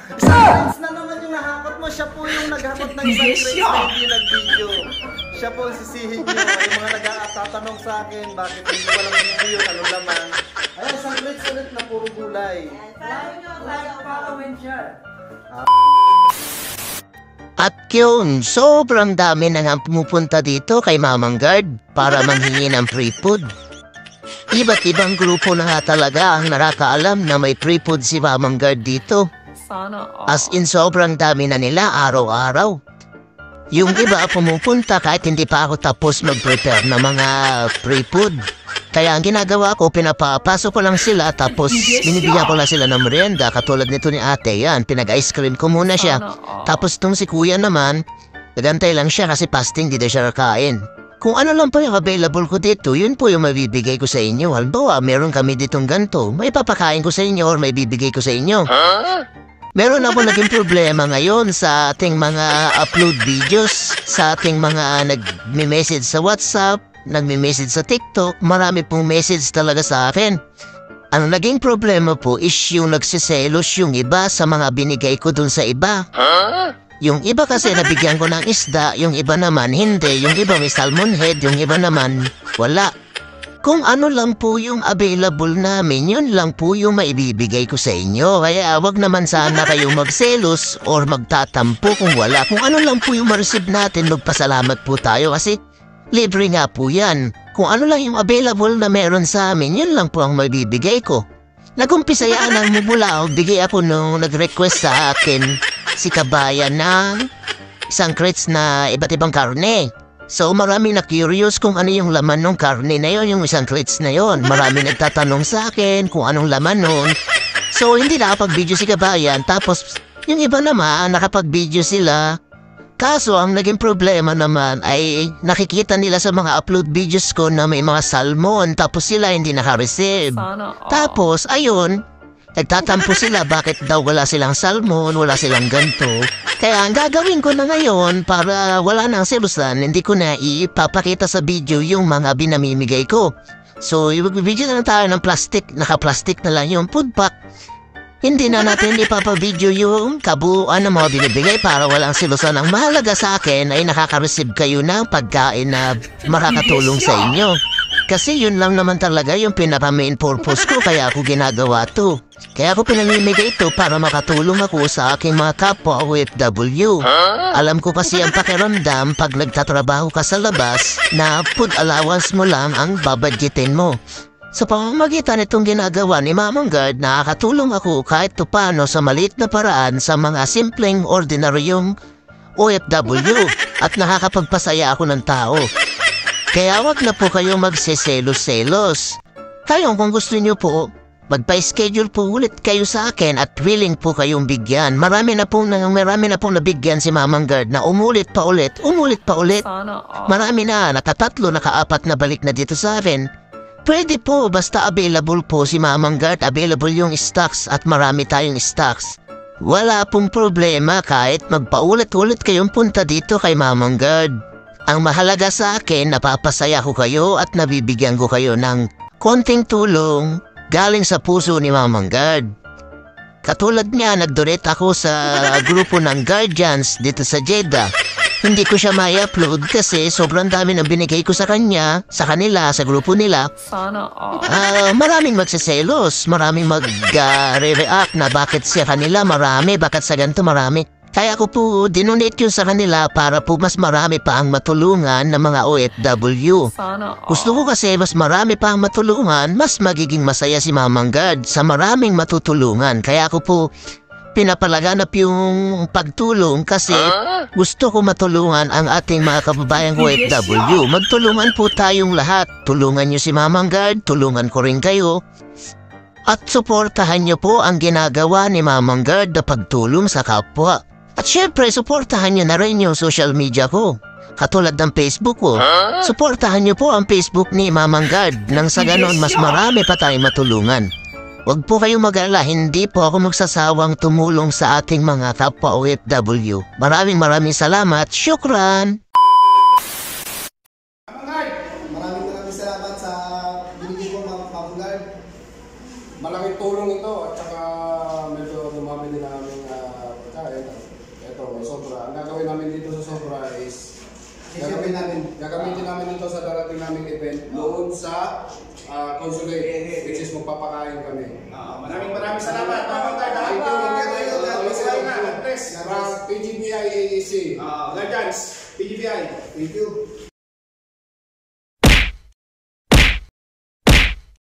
Isang crates na naman yung nahakot mo. Siya po yung naghakot ng isang crates na hindi nag-video. Siya po sisihin nyo. Yung mga nag-tatanong sa akin, bakit hindi walang video yun, anong laman. Ayan, isang crates ulit na puro gulay. At yun, sobrang dami na nga pumupunta dito kay Mamang Guard para manghingi ng free food. Iba't ibang grupo na nga talaga ang nakakaalam na may free food si Mamang Guard dito. As in sobrang dami na nila araw-araw. Yung iba pumupunta kahit hindi pa ako tapos mag-prepare ng mga free food. Kaya ang ginagawa ko, pinapapasok ko lang sila tapos binibigyan ko lang sila ng merienda. Katulad nito ni ate, yan, pinag-ice cream ko muna siya. Tapos itong si kuya naman, nagantay lang siya kasi fasting, di na siya kakain. Kung ano lang po yung available ko dito, yun po yung mabibigay ko sa inyo. Halimbawa, meron kami ditong ganito, may papakain ko sa inyo or may bibigay ko sa inyo. Meron ako naging problema ngayon sa ating mga upload videos, sa ating mga nag-message sa WhatsApp, nagme-message sa TikTok, marami pong message talaga sa akin. Ang naging problema po is yung nagsiselos yung iba sa mga binigay ko dun sa iba. Yung iba kasi nabigyan ko ng isda, yung iba naman hindi, yung iba may salmon head, yung iba naman wala. Kung ano lang po yung available namin, yun lang po yung maibibigay ko sa inyo. Kaya wag naman sana kayong magselos or magtatampo kung wala. Kung ano lang po yung ma-receive natin, magpasalamat po tayo kasi libre nga po yan. Kung ano lang yung available na meron sa amin, yun lang po ang mabibigay ko. Nagumpisa yan ang mubulaog, bigay ako nung nag-request sa akin si kabayan ng isang crates na iba't ibang karne. So marami na curious kung ano yung laman ng karne na yon, yung isang crates na yon. Marami nagtatanong sa akin kung anong laman nun. So hindi nakapag-video si kabayan, tapos yung iba naman nakapag-video sila. Kaso ang naging problema naman ay nakikita nila sa mga upload videos ko na may mga salmon tapos sila hindi naka-receive. Tapos ayun, nagtatampo sila bakit daw wala silang salmon, wala silang ganto. Kaya ang gagawin ko na ngayon para wala nang selusan, hindi ko na ipapakita sa video yung mga binamimigay ko. So i-video na lang tayo ng plastic, naka-plastic na lang yung food pack. Hindi na natin ipapa-video yung kabuuan ng mga binibigay para walang silusan. Ang mahalaga sa akin ay nakaka-receive kayo ng pagkain na makakatulong sa inyo. Kasi yun lang naman talaga yung pinaka-main purpose ko kaya ako ginagawa to. Kaya ako pinamimigay ito para makatulong ako sa aking mga kapwa OFW. Alam ko kasi ang pakiramdam pag nagtatrabaho ka sa labas na food allowance mo lang ang babadgetin mo. Sa pamamagitan itong ginagawa ni Mamang Guard, nakakatulong ako kahit paano sa maliit na paraan sa mga simpleng ordinaryong OFW at nakakapagpasaya ako ng tao. Kaya wag na po kayo magseselos-selos. Kayo kung gusto niyo po, magpa-schedule po ulit kayo sa akin at willing po kayong bigyan. Marami na pong nabigyan si Mamang Guard na umulit pa ulit. Marami na, nakatatlo, nakaapat na balik na dito sa akin. Pwede po, basta available po si Mamang Guard, available yung stocks at marami tayong stocks. Wala pong problema kahit magpaulit-ulit kayong punta dito kay Mamang Guard. Ang mahalaga sa akin, napapasaya ko kayo at nabibigyan ko kayo ng konting tulong galing sa puso ni Mamang Guard. Katulad niya, nag-donate ako sa grupo ng Guardians dito sa Jeddah. Hindi ko siya mai-upload kasi sobrang dami na binigay ko sa kanila, sa grupo nila. Maraming magsiselos, maraming mag-re-react na bakit sa kanila marami, bakit sa ganito marami. Kaya ko po dinonate yun sa kanila para po mas marami pa ang matulungan ng mga OFW. Gusto ko kasi mas marami pa ang matulungan, mas magiging masaya si Mamang Guard sa maraming matutulungan. Kaya ko po pinapalaganap yung pagtulong kasi gusto ko matulungan ang ating mga kababayang OFW. Magtulungan po tayong lahat. Tulungan nyo si Mamang Guard, tulungan ko rin kayo. At suportahan nyo po ang ginagawa ni Mamang Guard na pagtulong sa kapwa. At syempre, suportahan nyo na rin yung social media ko. Katulad ng Facebook ko. Suportahan nyo po ang Facebook ni Mamang Guard nang sa ganon mas marami pa tayong matulungan. Huwag po kayong mag-alala, hindi po ako magsasawang tumulong sa ating mga kapwa OFW. Maraming salamat. Syukran! Maraming salamat sa binigay ko, Mamang Guard. Malaking tulong ito at saka medyo dumami din namin Ito, sobra. Ang gagawin namin dito sa sobra is gagamitin namin dito sa darating naming event doon sa consulate, which is magpapakain kami. Maraming salamat. From PGBI AEC. Guardians, PGBI. Thank you.